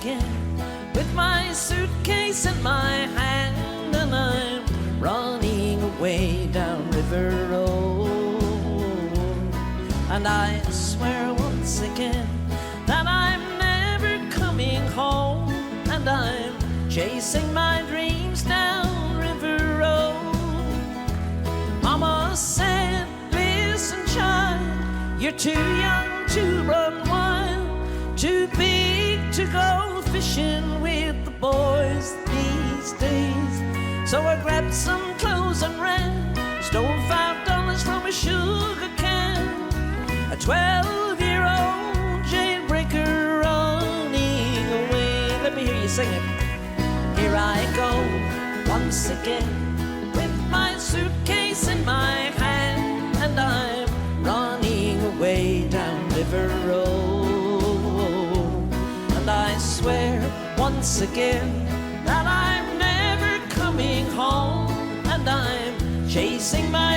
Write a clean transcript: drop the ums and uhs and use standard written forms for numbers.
again with my suitcase in my hand, and I'm running away down River Road. And I swear once again that I'm never coming home, and I'm chasing my dreams down River Road. Mama said, listen child, you're too young to run wild, too big to go fishing with the boys these days. So I grabbed some clothes and ran, stole $5 from a sugar can, a 12-year-old jailbreaker running away. Let me hear you sing it. Here I go once again with my suitcase in my hand, and I'm running away down River Road. And I swear once again that I'm never coming home, and I'm chasing my